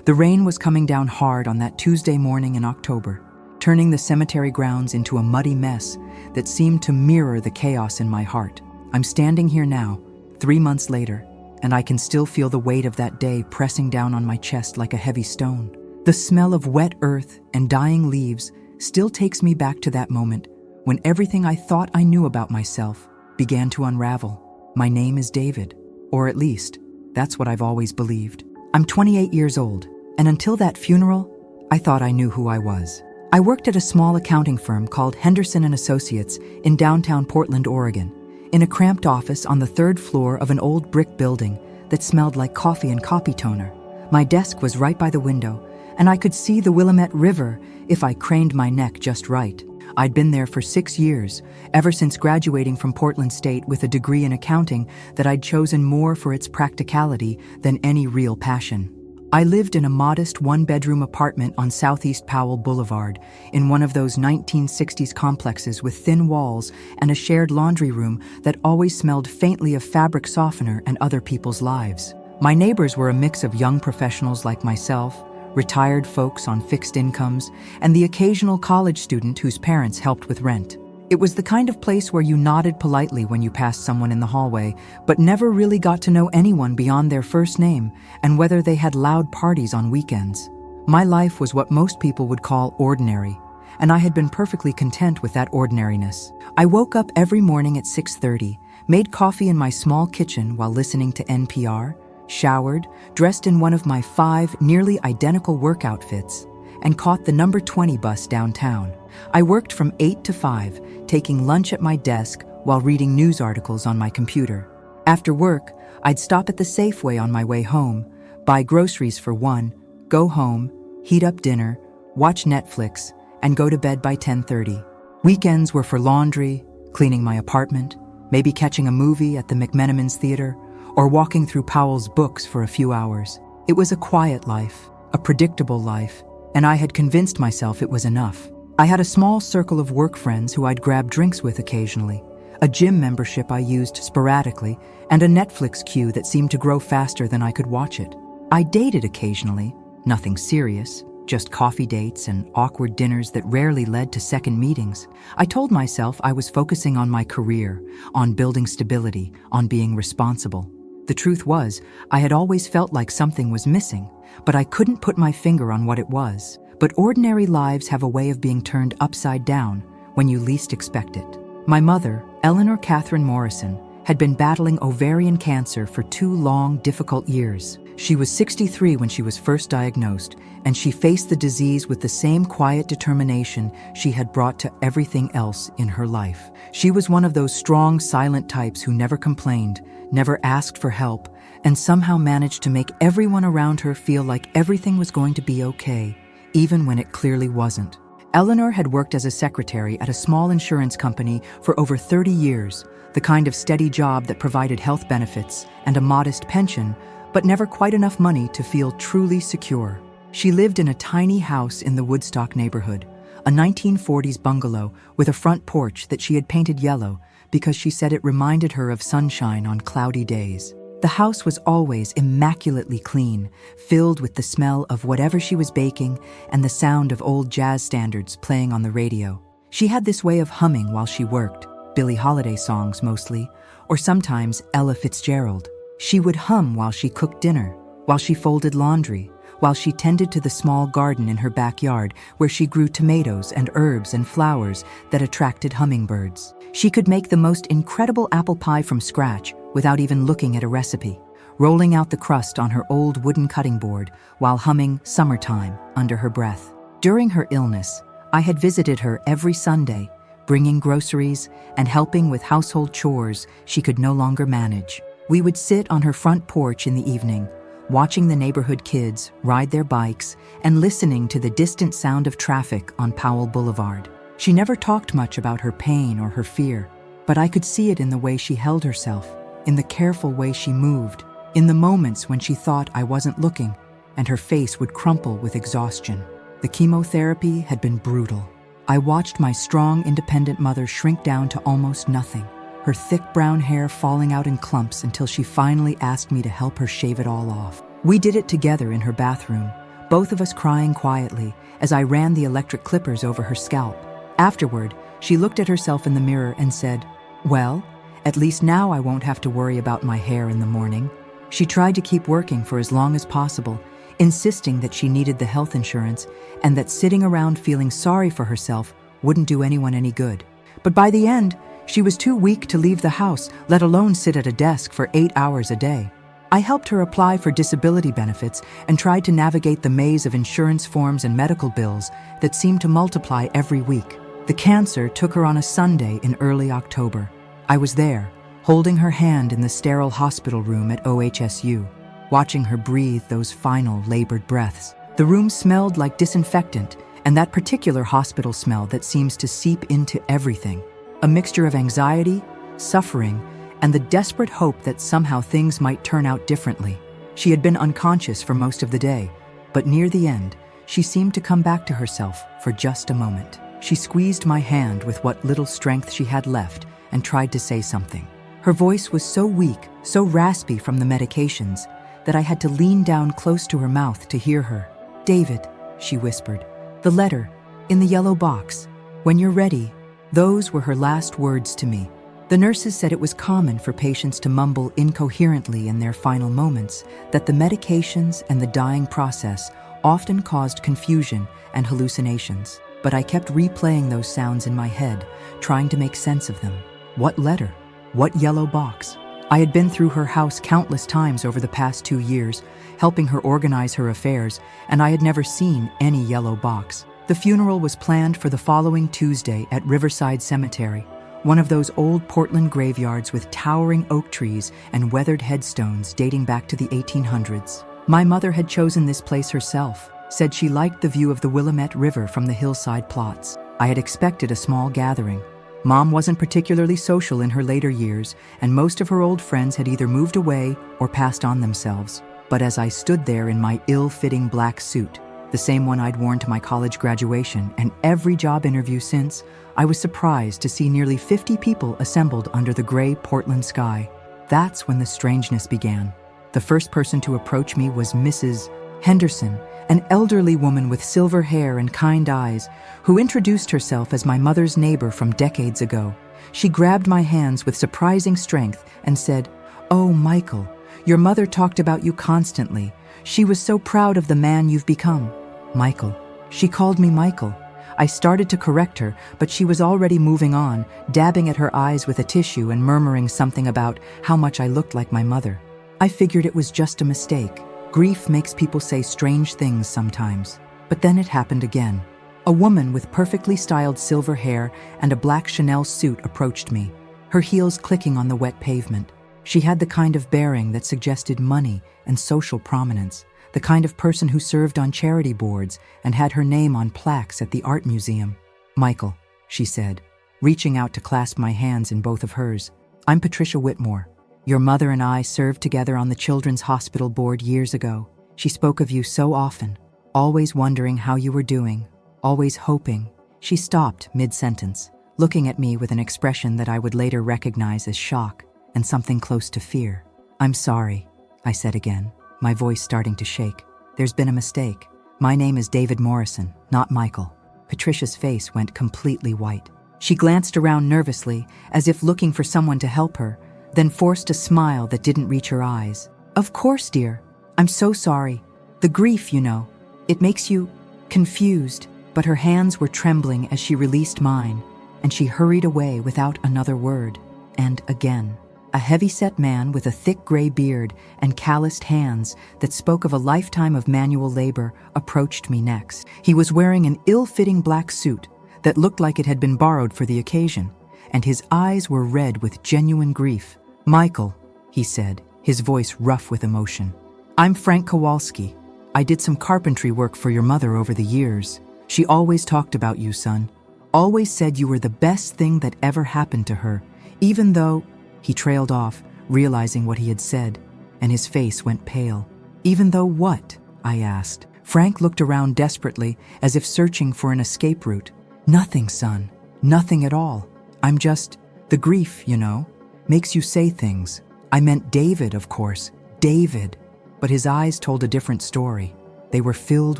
The rain was coming down hard on that Tuesday morning in October, turning the cemetery grounds into a muddy mess that seemed to mirror the chaos in my heart. I'm standing here now, 3 months later, and I can still feel the weight of that day pressing down on my chest like a heavy stone. The smell of wet earth and dying leaves still takes me back to that moment when everything I thought I knew about myself began to unravel. My name is David, or at least, that's what I've always believed. I'm 28 years old, and until that funeral, I thought I knew who I was. I worked at a small accounting firm called Henderson & Associates in downtown Portland, Oregon, in a cramped office on the 3rd floor of an old brick building that smelled like coffee and copy toner. My desk was right by the window, and I could see the Willamette River if I craned my neck just right. I'd been there for 6 years, ever since graduating from Portland State with a degree in accounting that I'd chosen more for its practicality than any real passion. I lived in a modest one-bedroom apartment on Southeast Powell Boulevard, in one of those 1960s complexes with thin walls and a shared laundry room that always smelled faintly of fabric softener and other people's lives. My neighbors were a mix of young professionals like myself, retired folks on fixed incomes, and the occasional college student whose parents helped with rent. It was the kind of place where you nodded politely when you passed someone in the hallway, but never really got to know anyone beyond their first name and whether they had loud parties on weekends. My life was what most people would call ordinary, and I had been perfectly content with that ordinariness. I woke up every morning at 6:30, made coffee in my small kitchen while listening to NPR, showered, dressed in one of my 5 nearly identical work outfits, and caught the number 20 bus downtown. I worked from 8 to 5, taking lunch at my desk while reading news articles on my computer. After work, I'd stop at the Safeway on my way home, buy groceries for one, go home, heat up dinner, watch Netflix, and go to bed by 10:30. Weekends were for laundry, cleaning my apartment, maybe catching a movie at the McMenamins Theater, or walking through Powell's books for a few hours. It was a quiet life, a predictable life, and I had convinced myself it was enough. I had a small circle of work friends who I'd grab drinks with occasionally, a gym membership I used sporadically, and a Netflix queue that seemed to grow faster than I could watch it. I dated occasionally, nothing serious, just coffee dates and awkward dinners that rarely led to second meetings. I told myself I was focusing on my career, on building stability, on being responsible. The truth was, I had always felt like something was missing, but I couldn't put my finger on what it was. But ordinary lives have a way of being turned upside down when you least expect it. My mother, Eleanor Catherine Morrison, had been battling ovarian cancer for 2 long, difficult years. She was 63 when she was first diagnosed, and she faced the disease with the same quiet determination she had brought to everything else in her life. She was one of those strong, silent types who never complained, never asked for help, and somehow managed to make everyone around her feel like everything was going to be okay, even when it clearly wasn't. Eleanor had worked as a secretary at a small insurance company for over 30 years, the kind of steady job that provided health benefits and a modest pension, but never quite enough money to feel truly secure. She lived in a tiny house in the Woodstock neighborhood, a 1940s bungalow with a front porch that she had painted yellow because she said it reminded her of sunshine on cloudy days. The house was always immaculately clean, filled with the smell of whatever she was baking and the sound of old jazz standards playing on the radio. She had this way of humming while she worked, Billie Holiday songs mostly, or sometimes Ella Fitzgerald. She would hum while she cooked dinner, while she folded laundry, while she tended to the small garden in her backyard where she grew tomatoes and herbs and flowers that attracted hummingbirds. She could make the most incredible apple pie from scratch without even looking at a recipe, rolling out the crust on her old wooden cutting board while humming "Summertime" under her breath. During her illness, I had visited her every Sunday, bringing groceries and helping with household chores she could no longer manage. We would sit on her front porch in the evening, watching the neighborhood kids ride their bikes and listening to the distant sound of traffic on Powell Boulevard. She never talked much about her pain or her fear, but I could see it in the way she held herself, in the careful way she moved, in the moments when she thought I wasn't looking, and her face would crumple with exhaustion. The chemotherapy had been brutal. I watched my strong, independent mother shrink down to almost nothing, her thick brown hair falling out in clumps until she finally asked me to help her shave it all off. We did it together in her bathroom, both of us crying quietly as I ran the electric clippers over her scalp. Afterward, she looked at herself in the mirror and said, "Well, at least now I won't have to worry about my hair in the morning." She tried to keep working for as long as possible, insisting that she needed the health insurance and that sitting around feeling sorry for herself wouldn't do anyone any good. But by the end, she was too weak to leave the house, let alone sit at a desk for 8 hours a day. I helped her apply for disability benefits and tried to navigate the maze of insurance forms and medical bills that seemed to multiply every week. The cancer took her on a Sunday in early October. I was there, holding her hand in the sterile hospital room at OHSU, watching her breathe those final labored breaths. The room smelled like disinfectant, and that particular hospital smell that seems to seep into everything. A mixture of anxiety, suffering, and the desperate hope that somehow things might turn out differently. She had been unconscious for most of the day, but near the end, she seemed to come back to herself for just a moment. She squeezed my hand with what little strength she had left and tried to say something. Her voice was so weak, so raspy from the medications, that I had to lean down close to her mouth to hear her. "David," she whispered, "the letter, in the yellow box. When you're ready." Those were her last words to me. The nurses said it was common for patients to mumble incoherently in their final moments, that the medications and the dying process often caused confusion and hallucinations. But I kept replaying those sounds in my head, trying to make sense of them. What letter? What yellow box? I had been through her house countless times over the past 2 years, helping her organize her affairs, and I had never seen any yellow box. The funeral was planned for the following Tuesday at Riverside Cemetery, one of those old Portland graveyards with towering oak trees and weathered headstones dating back to the 1800s. My mother had chosen this place herself, said she liked the view of the Willamette River from the hillside plots. I had expected a small gathering. Mom wasn't particularly social in her later years, and most of her old friends had either moved away or passed on themselves. But as I stood there in my ill-fitting black suit, the same one I'd worn to my college graduation and every job interview since, I was surprised to see nearly 50 people assembled under the gray Portland sky. That's when the strangeness began. The first person to approach me was Mrs. Henderson, an elderly woman with silver hair and kind eyes, who introduced herself as my mother's neighbor from decades ago. She grabbed my hands with surprising strength and said, "Oh, Michael, your mother talked about you constantly. She was so proud of the man you've become." Michael. She called me Michael. I started to correct her, but she was already moving on, dabbing at her eyes with a tissue and murmuring something about how much I looked like my mother. I figured it was just a mistake. Grief makes people say strange things sometimes. But then it happened again. A woman with perfectly styled silver hair and a black Chanel suit approached me, her heels clicking on the wet pavement. She had the kind of bearing that suggested money and social prominence, the kind of person who served on charity boards and had her name on plaques at the art museum. "Michael," she said, reaching out to clasp my hands in both of hers. "I'm Patricia Whitmore. Your mother and I served together on the Children's Hospital Board years ago. She spoke of you so often, always wondering how you were doing, always hoping." She stopped mid-sentence, looking at me with an expression that I would later recognize as shock and something close to fear. "I'm sorry," I said again, my voice starting to shake. "There's been a mistake. My name is David Morrison, not Michael." Patricia's face went completely white. She glanced around nervously, as if looking for someone to help her, then forced a smile that didn't reach her eyes. "Of course, dear. I'm so sorry. The grief, you know. It makes you confused." But her hands were trembling as she released mine, and she hurried away without another word. And again, a heavy-set man with a thick gray beard and calloused hands that spoke of a lifetime of manual labor approached me next. He was wearing an ill-fitting black suit that looked like it had been borrowed for the occasion, and his eyes were red with genuine grief. "Michael," he said, his voice rough with emotion. "I'm Frank Kowalski. I did some carpentry work for your mother over the years. She always talked about you, son. Always said you were the best thing that ever happened to her, even though—" He trailed off, realizing what he had said, and his face went pale. "Even though what?" I asked. Frank looked around desperately, as if searching for an escape route. "Nothing, son. Nothing at all. I'm just— the grief, you know, makes you say things. I meant David, of course. David." But his eyes told a different story. They were filled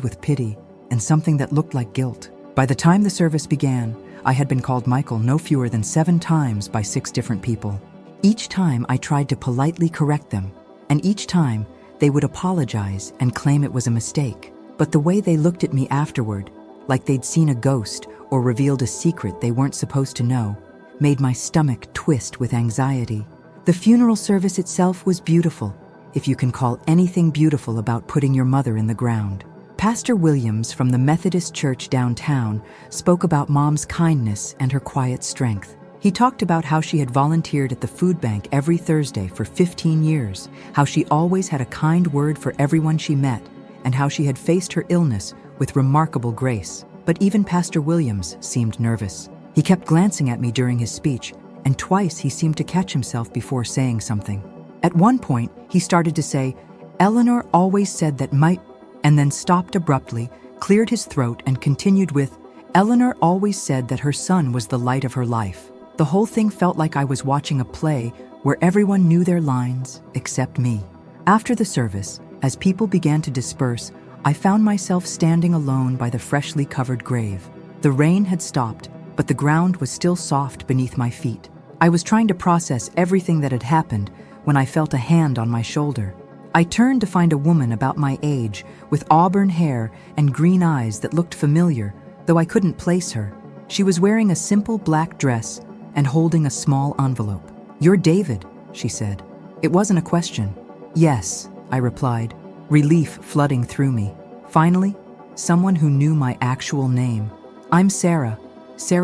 with pity and something that looked like guilt. By the time the service began, I had been called Michael no fewer than 7 times by 6 different people. Each time I tried to politely correct them, and each time they would apologize and claim it was a mistake. But the way they looked at me afterward, like they'd seen a ghost or revealed a secret they weren't supposed to know, made my stomach twist with anxiety. The funeral service itself was beautiful, if you can call anything beautiful about putting your mother in the ground. Pastor Williams from the Methodist Church downtown spoke about Mom's kindness and her quiet strength. He talked about how she had volunteered at the food bank every Thursday for 15 years, how she always had a kind word for everyone she met, and how she had faced her illness with remarkable grace. But even Pastor Williams seemed nervous. He kept glancing at me during his speech, and twice he seemed to catch himself before saying something. At one point, he started to say, "Eleanor always said that might," and then stopped abruptly, cleared his throat, and continued with, "Eleanor always said that her son was the light of her life." The whole thing felt like I was watching a play where everyone knew their lines except me. After the service, as people began to disperse, I found myself standing alone by the freshly covered grave. The rain had stopped, but the ground was still soft beneath my feet. I was trying to process everything that had happened when I felt a hand on my shoulder. I turned to find a woman about my age with auburn hair and green eyes that looked familiar, though I couldn't place her. She was wearing a simple black dress and holding a small envelope. "You're David," she said. It wasn't a question. "Yes," I replied, relief flooding through me. Finally, someone who knew my actual name. "I'm Sarah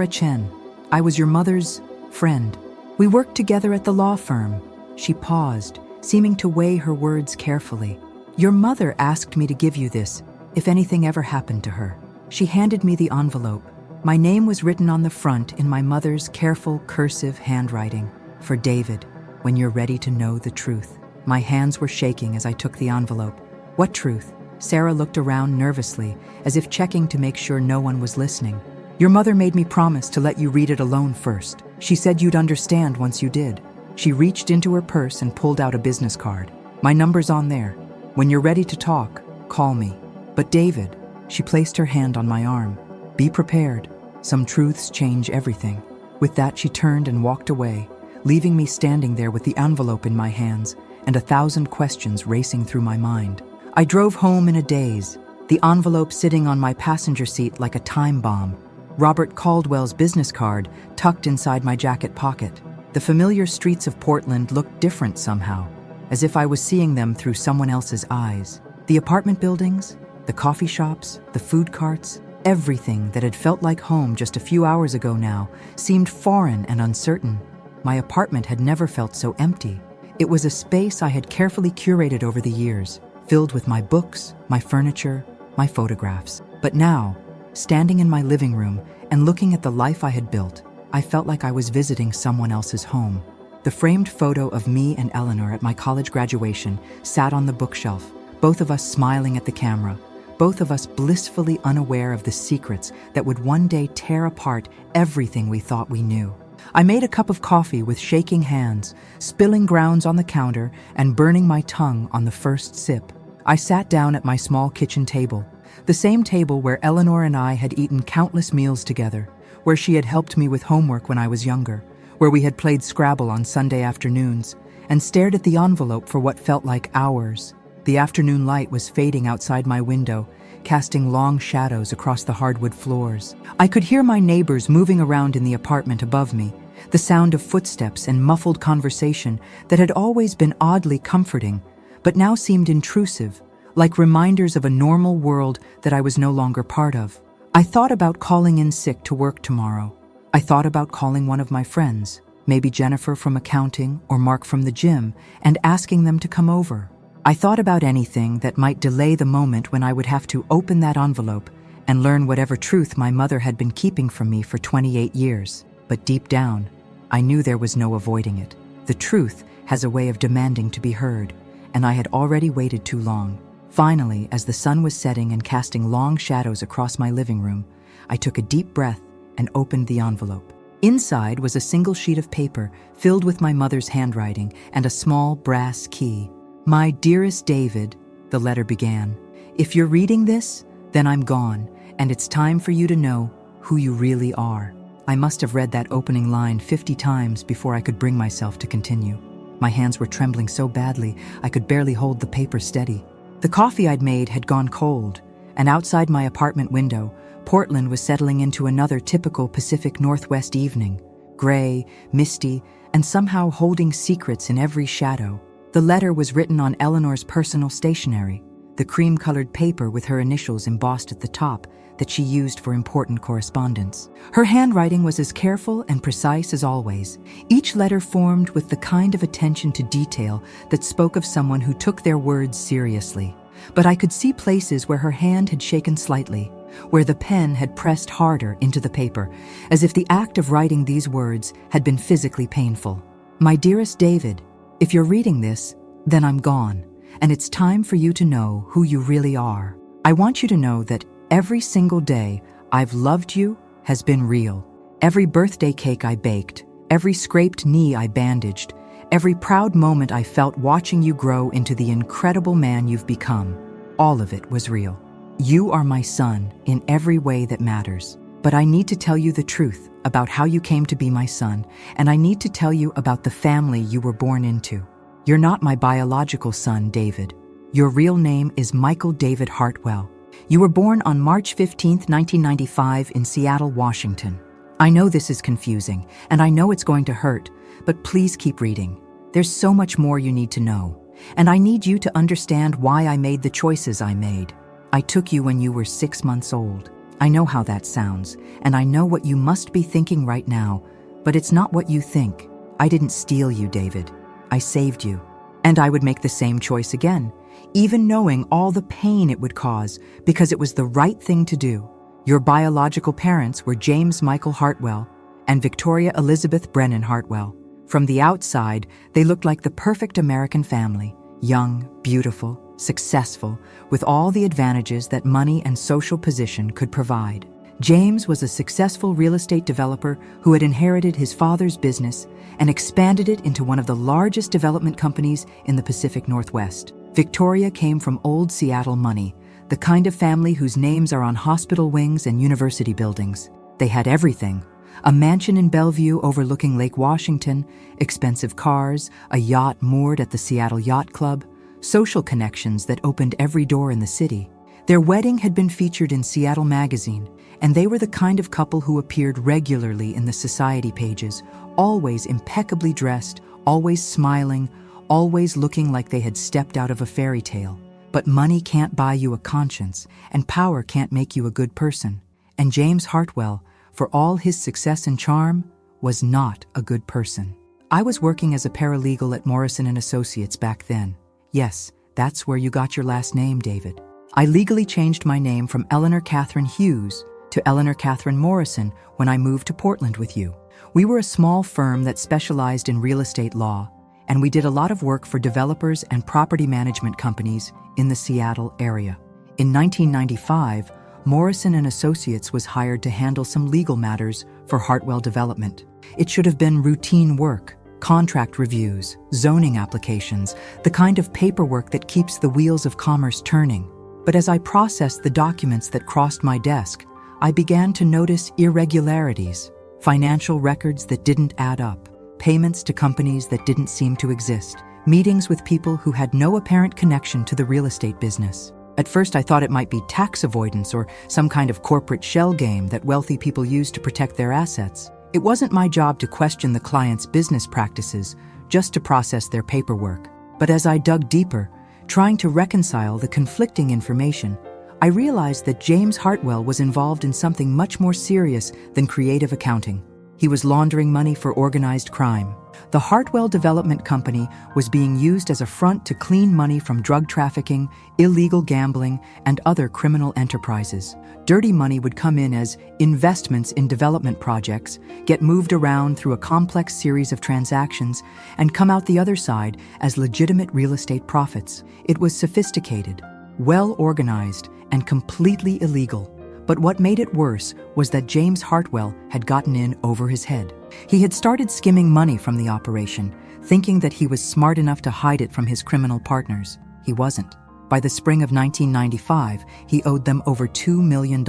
Chen. I was your mother's friend. We worked together at the law firm." She paused, seeming to weigh her words carefully. "Your mother asked me to give you this, if anything ever happened to her." She handed me the envelope. My name was written on the front in my mother's careful, cursive handwriting. "For David, when you're ready to know the truth." My hands were shaking as I took the envelope. "What truth?" Sarah looked around nervously, as if checking to make sure no one was listening. "Your mother made me promise to let you read it alone first. She said you'd understand once you did." She reached into her purse and pulled out a business card. "My number's on there. When you're ready to talk, call me." "But David," she placed her hand on my arm. "Be prepared. Some truths change everything." With that, she turned and walked away, leaving me standing there with the envelope in my hands and 1,000 questions racing through my mind. I drove home in a daze, the envelope sitting on my passenger seat like a time bomb, Robert Caldwell's business card tucked inside my jacket pocket. The familiar streets of Portland looked different somehow, as if I was seeing them through someone else's eyes. The apartment buildings, the coffee shops, the food carts, everything that had felt like home just a few hours ago now seemed foreign and uncertain. My apartment had never felt so empty. It was a space I had carefully curated over the years, filled with my books, my furniture, my photographs. But now, standing in my living room and looking at the life I had built, I felt like I was visiting someone else's home. The framed photo of me and Eleanor at my college graduation sat on the bookshelf, both of us smiling at the camera, both of us blissfully unaware of the secrets that would one day tear apart everything we thought we knew. I made a cup of coffee with shaking hands, spilling grounds on the counter and burning my tongue on the first sip. I sat down at my small kitchen table, the same table where Eleanor and I had eaten countless meals together, where she had helped me with homework when I was younger, where we had played Scrabble on Sunday afternoons, and stared at the envelope for what felt like hours. The afternoon light was fading outside my window, casting long shadows across the hardwood floors. I could hear my neighbors moving around in the apartment above me, the sound of footsteps and muffled conversation that had always been oddly comforting, but now seemed intrusive, like reminders of a normal world that I was no longer part of. I thought about calling in sick to work tomorrow. I thought about calling one of my friends, maybe Jennifer from accounting or Mark from the gym, and asking them to come over. I thought about anything that might delay the moment when I would have to open that envelope and learn whatever truth my mother had been keeping from me for 28 years. But deep down, I knew there was no avoiding it. The truth has a way of demanding to be heard, and I had already waited too long. Finally, as the sun was setting and casting long shadows across my living room, I took a deep breath and opened the envelope. Inside was a single sheet of paper filled with my mother's handwriting and a small brass key. "My dearest David," the letter began, If you're reading this, then I'm gone, and it's time for you to know who you really are. I must have read that opening line 50 times before I could bring myself to continue. My hands were trembling so badly I could barely hold the paper steady. The coffee I'd made had gone cold, and outside my apartment window, Portland was settling into another typical Pacific Northwest evening, gray, misty, and somehow holding secrets in every shadow. The letter was written on Eleanor's personal stationery, the cream-colored paper with her initials embossed at the top that she used for important correspondence. Her handwriting was as careful and precise as always, each letter formed with the kind of attention to detail that spoke of someone who took their words seriously. But I could see places where her hand had shaken slightly, where the pen had pressed harder into the paper, as if the act of writing these words had been physically painful. My dearest David, if you're reading this, then I'm gone, and it's time for you to know who you really are. I want you to know that every single day I've loved you has been real. Every birthday cake I baked, every scraped knee I bandaged, every proud moment I felt watching you grow into the incredible man you've become, all of it was real. You are my son in every way that matters. But I need to tell you the truth about how you came to be my son, and I need to tell you about the family you were born into. You're not my biological son, David. Your real name is Michael David Hartwell. You were born on March 15, 1995 in Seattle, Washington. I know this is confusing, and I know it's going to hurt, but please keep reading. There's so much more you need to know, and I need you to understand why I made the choices I made. I took you when you were 6 months old. I know how that sounds, and I know what you must be thinking right now, but it's not what you think. I didn't steal you, David. I saved you. And I would make the same choice again, even knowing all the pain it would cause, because it was the right thing to do. Your biological parents were James Michael Hartwell and Victoria Elizabeth Brennan Hartwell. From the outside, they looked like the perfect American family, young, beautiful, successful, with all the advantages that money and social position could provide. James was a successful real estate developer who had inherited his father's business and expanded it into one of the largest development companies in the Pacific Northwest. Victoria came from old Seattle money, the kind of family whose names are on hospital wings and university buildings. They had everything: a mansion in Bellevue overlooking Lake Washington, expensive cars, a yacht moored at the Seattle Yacht Club, social connections that opened every door in the city. Their wedding had been featured in Seattle Magazine, and they were the kind of couple who appeared regularly in the society pages, always impeccably dressed, always smiling, always looking like they had stepped out of a fairy tale. But money can't buy you a conscience, and power can't make you a good person. And James Hartwell, for all his success and charm, was not a good person. I was working as a paralegal at Morrison & Associates back then. Yes, that's where you got your last name, David. I legally changed my name from Eleanor Catherine Hughes to Eleanor Catherine Morrison when I moved to Portland with you. We were a small firm that specialized in real estate law, and we did a lot of work for developers and property management companies in the Seattle area. In 1995, Morrison & Associates was hired to handle some legal matters for Hartwell Development. It should have been routine work, contract reviews, zoning applications, the kind of paperwork that keeps the wheels of commerce turning. But as I processed the documents that crossed my desk, I began to notice irregularities, financial records that didn't add up, payments to companies that didn't seem to exist, meetings with people who had no apparent connection to the real estate business. At first, I thought it might be tax avoidance or some kind of corporate shell game that wealthy people use to protect their assets. It wasn't my job to question the client's business practices, just to process their paperwork. But as I dug deeper, trying to reconcile the conflicting information, I realized that James Hartwell was involved in something much more serious than creative accounting. He was laundering money for organized crime. The Hartwell Development Company was being used as a front to clean money from drug trafficking, illegal gambling, and other criminal enterprises. Dirty money would come in as investments in development projects, get moved around through a complex series of transactions, and come out the other side as legitimate real estate profits. It was sophisticated, well organized, and completely illegal. But what made it worse was that James Hartwell had gotten in over his head. He had started skimming money from the operation, thinking that he was smart enough to hide it from his criminal partners. He wasn't. By the spring of 1995, he owed them over $2 million,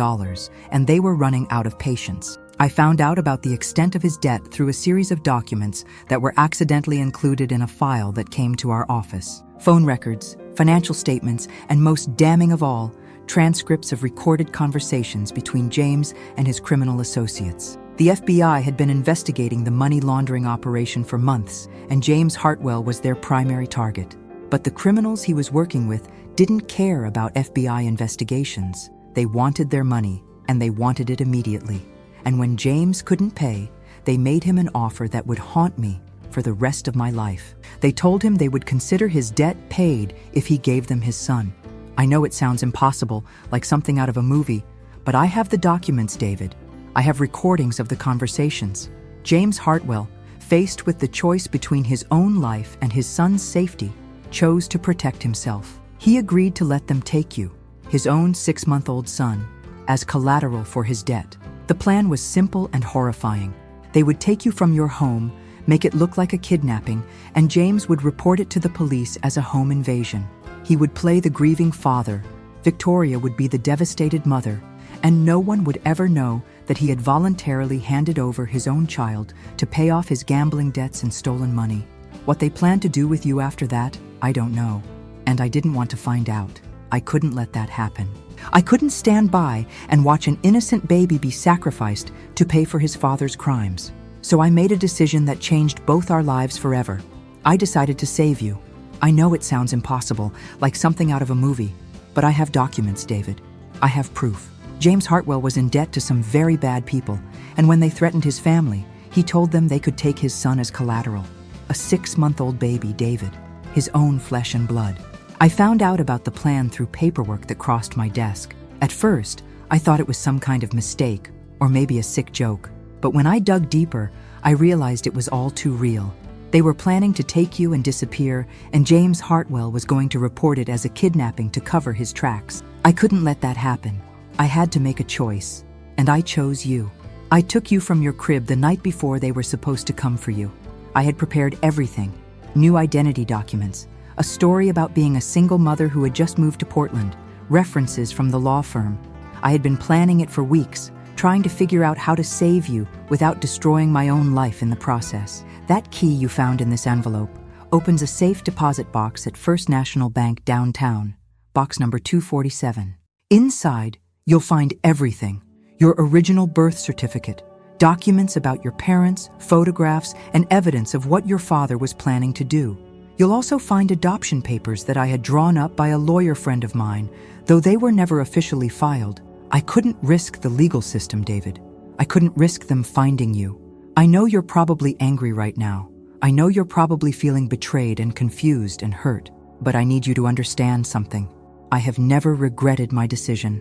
and they were running out of patience. I found out about the extent of his debt through a series of documents that were accidentally included in a file that came to our office. Phone records, financial statements, and most damning of all, transcripts of recorded conversations between James and his criminal associates. The FBI had been investigating the money laundering operation for months, and James Hartwell was their primary target. But the criminals he was working with didn't care about FBI investigations. They wanted their money, and they wanted it immediately. And when James couldn't pay, they made him an offer that would haunt me for the rest of my life. They told him they would consider his debt paid if he gave them his son. I know it sounds impossible, like something out of a movie, but I have the documents, David. I have recordings of the conversations. James Hartwell, faced with the choice between his own life and his son's safety, chose to protect himself. He agreed to let them take you, his own 6-month-old son, as collateral for his debt. The plan was simple and horrifying. They would take you from your home, make it look like a kidnapping, and James would report it to the police as a home invasion. He would play the grieving father, Victoria would be the devastated mother, and no one would ever know that he had voluntarily handed over his own child to pay off his gambling debts and stolen money. What they planned to do with you after that, I don't know, and I didn't want to find out. I couldn't let that happen. I couldn't stand by and watch an innocent baby be sacrificed to pay for his father's crimes. So I made a decision that changed both our lives forever. I decided to save you. I know it sounds impossible, like something out of a movie, but I have documents, David. I have proof. James Hartwell was in debt to some very bad people, and when they threatened his family, he told them they could take his son as collateral. A 6-month-old baby, David, his own flesh and blood. I found out about the plan through paperwork that crossed my desk. At first, I thought it was some kind of mistake, or maybe a sick joke. But when I dug deeper, I realized it was all too real. They were planning to take you and disappear, and James Hartwell was going to report it as a kidnapping to cover his tracks. I couldn't let that happen. I had to make a choice, and I chose you. I took you from your crib the night before they were supposed to come for you. I had prepared everything: new identity documents, a story about being a single mother who had just moved to Portland, references from the law firm. I had been planning it for weeks, trying to figure out how to save you without destroying my own life in the process. That key you found in this envelope opens a safe deposit box at First National Bank downtown, box number 247. Inside, you'll find everything: your original birth certificate, documents about your parents, photographs, and evidence of what your father was planning to do. You'll also find adoption papers that I had drawn up by a lawyer friend of mine, though they were never officially filed. I couldn't risk the legal system, David. I couldn't risk them finding you. I know you're probably angry right now. I know you're probably feeling betrayed and confused and hurt, but I need you to understand something. I have never regretted my decision,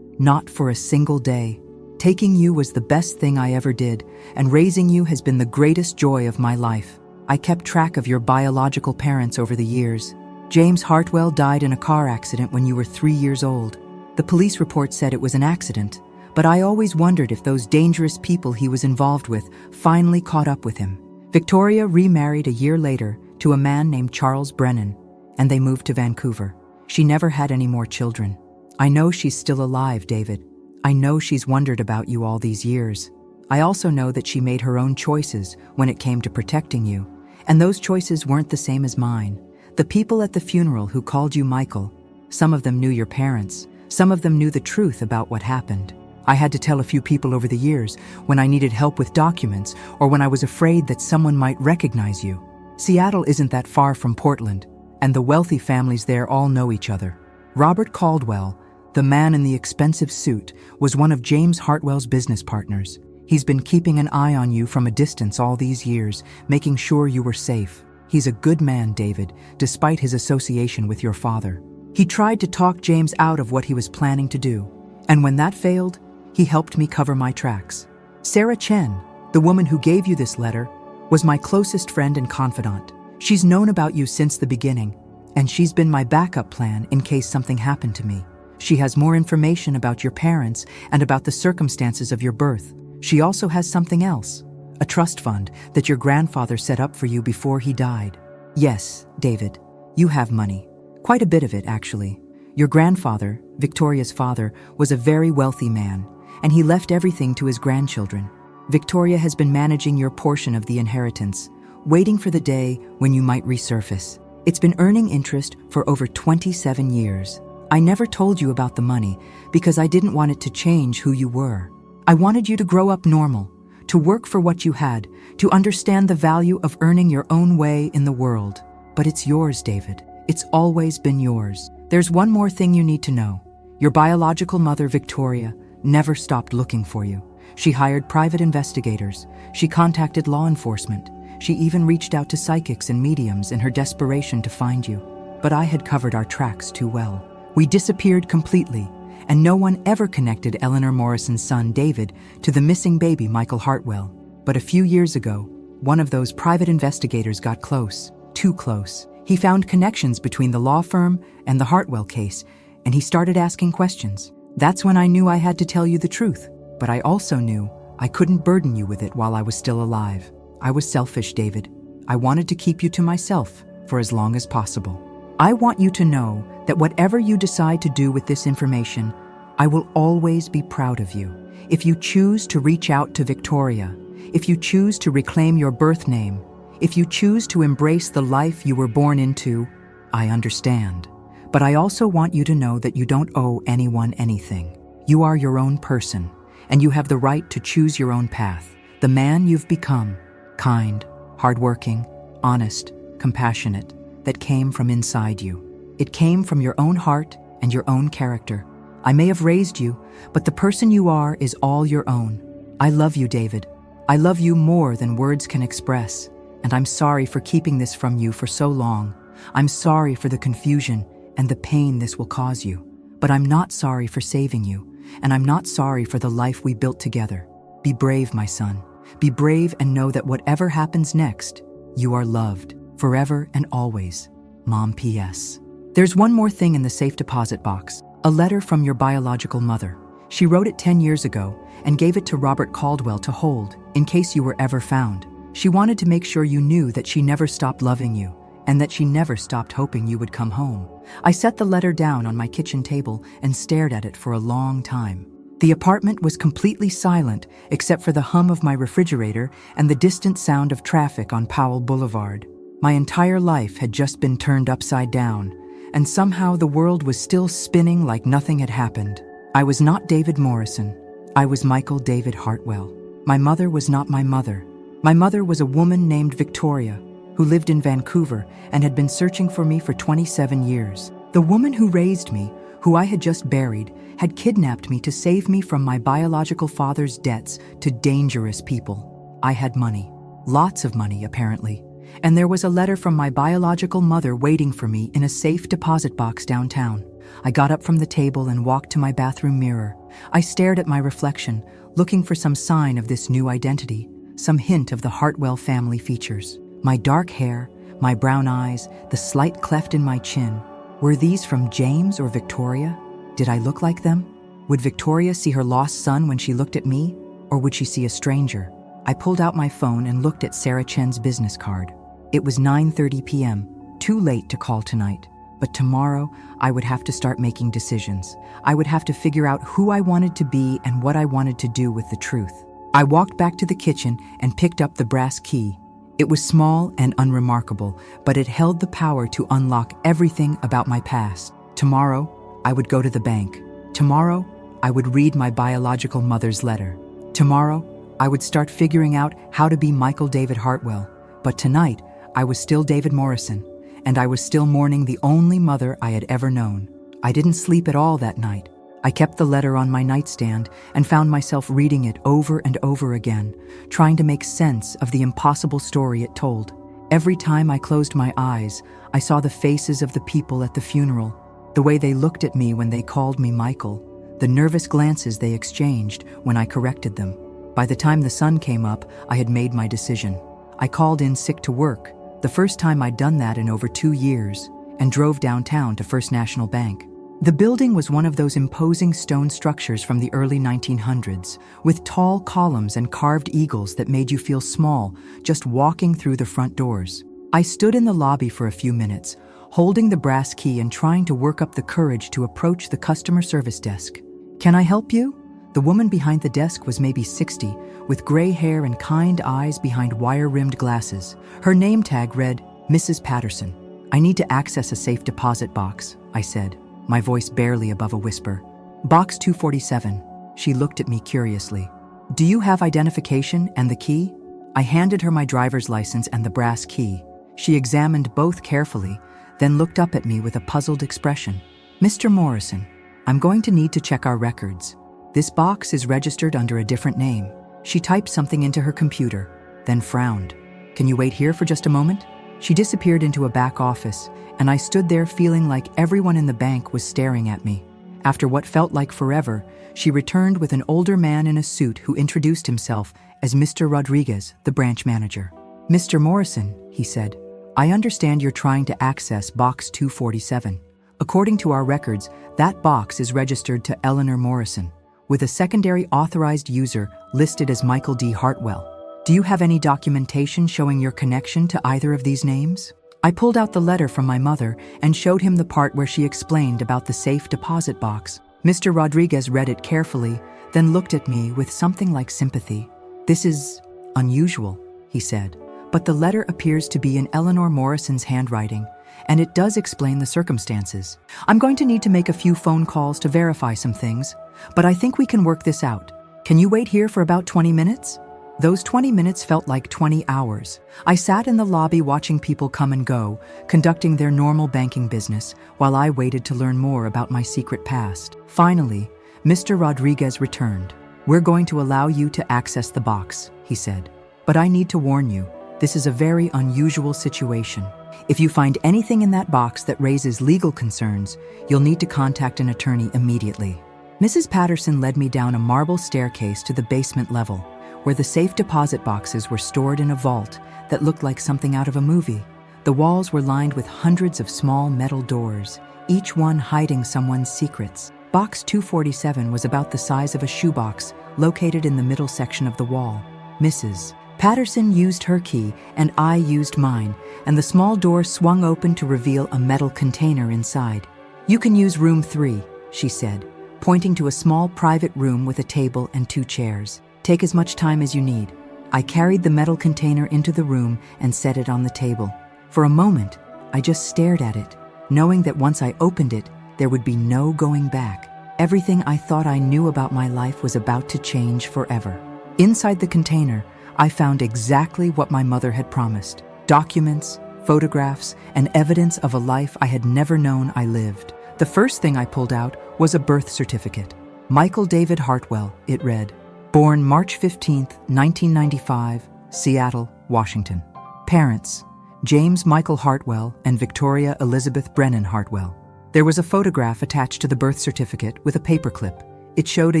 not for a single day. Taking you was the best thing I ever did, and raising you has been the greatest joy of my life. I kept track of your biological parents over the years. James Hartwell died in a car accident when you were 3 years old. The police report said it was an accident, but I always wondered if those dangerous people he was involved with finally caught up with him. Victoria remarried a year later to a man named Charles Brennan, and they moved to Vancouver. She never had any more children. I know she's still alive, David. I know she's wondered about you all these years. I also know that she made her own choices when it came to protecting you, and those choices weren't the same as mine. The people at the funeral who called you Michael, some of them knew your parents, some of them knew the truth about what happened. I had to tell a few people over the years when I needed help with documents or when I was afraid that someone might recognize you. Seattle isn't that far from Portland, and the wealthy families there all know each other. Robert Caldwell, the man in the expensive suit, was one of James Hartwell's business partners. He's been keeping an eye on you from a distance all these years, making sure you were safe. He's a good man, David, despite his association with your father. He tried to talk James out of what he was planning to do, and when that failed, he helped me cover my tracks. Sarah Chen, the woman who gave you this letter, was my closest friend and confidant. She's known about you since the beginning, and she's been my backup plan in case something happened to me. She has more information about your parents and about the circumstances of your birth. She also has something else, a trust fund that your grandfather set up for you before he died. Yes, David, you have money. Quite a bit of it, actually. Your grandfather, Victoria's father, was a very wealthy man, and he left everything to his grandchildren. Victoria has been managing your portion of the inheritance, waiting for the day when you might resurface. It's been earning interest for over 27 years. I never told you about the money because I didn't want it to change who you were. I wanted you to grow up normal, to work for what you had, to understand the value of earning your own way in the world. But it's yours, David. It's always been yours. There's one more thing you need to know. Your biological mother, Victoria, never stopped looking for you. She hired private investigators. She contacted law enforcement. She even reached out to psychics and mediums in her desperation to find you. But I had covered our tracks too well. We disappeared completely, and no one ever connected Eleanor Morrison's son, David, to the missing baby, Michael Hartwell. But a few years ago, one of those private investigators got close, too close. He found connections between the law firm and the Hartwell case, and he started asking questions. That's when I knew I had to tell you the truth. But I also knew I couldn't burden you with it while I was still alive. I was selfish, David. I wanted to keep you to myself for as long as possible. I want you to know that whatever you decide to do with this information, I will always be proud of you. If you choose to reach out to Victoria, if you choose to reclaim your birth name, if you choose to embrace the life you were born into, I understand. But I also want you to know that you don't owe anyone anything. You are your own person, and you have the right to choose your own path. The man you've become, kind, hardworking, honest, compassionate, that came from inside you. It came from your own heart and your own character. I may have raised you, but the person you are is all your own. I love you, David. I love you more than words can express, and I'm sorry for keeping this from you for so long. I'm sorry for the confusion and the pain this will cause you. But I'm not sorry for saving you, and I'm not sorry for the life we built together. Be brave, my son. Be brave and know that whatever happens next, you are loved, forever and always. Mom, P.S. There's one more thing in the safe deposit box, a letter from your biological mother. She wrote it 10 years ago and gave it to Robert Caldwell to hold, in case you were ever found. She wanted to make sure you knew that she never stopped loving you, and that she never stopped hoping you would come home. I set the letter down on my kitchen table and stared at it for a long time. The apartment was completely silent except for the hum of my refrigerator and the distant sound of traffic on Powell Boulevard. My entire life had just been turned upside down, and somehow the world was still spinning like nothing had happened. I was not David Morrison. I was Michael David Hartwell. My mother was not my mother. My mother was a woman named Victoria, who lived in Vancouver and had been searching for me for 27 years. The woman who raised me, who I had just buried, had kidnapped me to save me from my biological father's debts to dangerous people. I had money. Lots of money, apparently. And there was a letter from my biological mother waiting for me in a safe deposit box downtown. I got up from the table and walked to my bathroom mirror. I stared at my reflection, looking for some sign of this new identity, some hint of the Hartwell family features. My dark hair, my brown eyes, the slight cleft in my chin. Were these from James or Victoria? Did I look like them? Would Victoria see her lost son when she looked at me, or would she see a stranger? I pulled out my phone and looked at Sarah Chen's business card. It was 9:30 p.m., too late to call tonight. But tomorrow, I would have to start making decisions. I would have to figure out who I wanted to be and what I wanted to do with the truth. I walked back to the kitchen and picked up the brass key. It was small and unremarkable, but it held the power to unlock everything about my past. Tomorrow, I would go to the bank. Tomorrow, I would read my biological mother's letter. Tomorrow, I would start figuring out how to be Michael David Hartwell. But tonight, I was still David Morrison, and I was still mourning the only mother I had ever known. I didn't sleep at all that night. I kept the letter on my nightstand and found myself reading it over and over again, trying to make sense of the impossible story it told. Every time I closed my eyes, I saw the faces of the people at the funeral, the way they looked at me when they called me Michael, the nervous glances they exchanged when I corrected them. By the time the sun came up, I had made my decision. I called in sick to work, the first time I'd done that in over 2 years, and drove downtown to First National Bank. The building was one of those imposing stone structures from the early 1900s, with tall columns and carved eagles that made you feel small just walking through the front doors. I stood in the lobby for a few minutes, holding the brass key and trying to work up the courage to approach the customer service desk. "Can I help you?" The woman behind the desk was maybe 60, with gray hair and kind eyes behind wire-rimmed glasses. Her name tag read, Mrs. Patterson. "I need to access a safe deposit box," I said, my voice barely above a whisper. "Box 247. She looked at me curiously. "Do you have identification and the key?" I handed her my driver's license and the brass key. She examined both carefully, then looked up at me with a puzzled expression. "Mr. Morrison, I'm going to need to check our records. This box is registered under a different name." She typed something into her computer, then frowned. "Can you wait here for just a moment?" She disappeared into a back office, and I stood there feeling like everyone in the bank was staring at me. After what felt like forever, she returned with an older man in a suit who introduced himself as Mr. Rodriguez, the branch manager. "Mr. Morrison," he said, "I understand you're trying to access box 247. According to our records, that box is registered to Eleanor Morrison, with a secondary authorized user listed as Michael D. Hartwell. Do you have any documentation showing your connection to either of these names?" I pulled out the letter from my mother and showed him the part where she explained about the safe deposit box. Mr. Rodriguez read it carefully, then looked at me with something like sympathy. "This is unusual," he said, "but the letter appears to be in Eleanor Morrison's handwriting, and it does explain the circumstances. I'm going to need to make a few phone calls to verify some things, but I think we can work this out. Can you wait here for about 20 minutes? Those 20 minutes felt like 20 hours. I sat in the lobby watching people come and go, conducting their normal banking business, while I waited to learn more about my secret past. Finally, Mr. Rodriguez returned. "We're going to allow you to access the box," he said. "But I need to warn you, this is a very unusual situation. If you find anything in that box that raises legal concerns, you'll need to contact an attorney immediately." Mrs. Patterson led me down a marble staircase to the basement level, where the safe deposit boxes were stored in a vault that looked like something out of a movie. The walls were lined with hundreds of small metal doors, each one hiding someone's secrets. Box 247 was about the size of a shoebox, located in the middle section of the wall. Mrs. Patterson used her key, and I used mine, and the small door swung open to reveal a metal container inside. "You can use room 3, she said, pointing to a small private room with a table and 2 chairs. "Take as much time as you need." I carried the metal container into the room and set it on the table. For a moment, I just stared at it, knowing that once I opened it, there would be no going back. Everything I thought I knew about my life was about to change forever. Inside the container, I found exactly what my mother had promised: documents, photographs, and evidence of a life I had never known I lived. The first thing I pulled out was a birth certificate. Michael David Hartwell, it read. Born March 15, 1995, Seattle, Washington. Parents, James Michael Hartwell and Victoria Elizabeth Brennan Hartwell. There was a photograph attached to the birth certificate with a paperclip. It showed a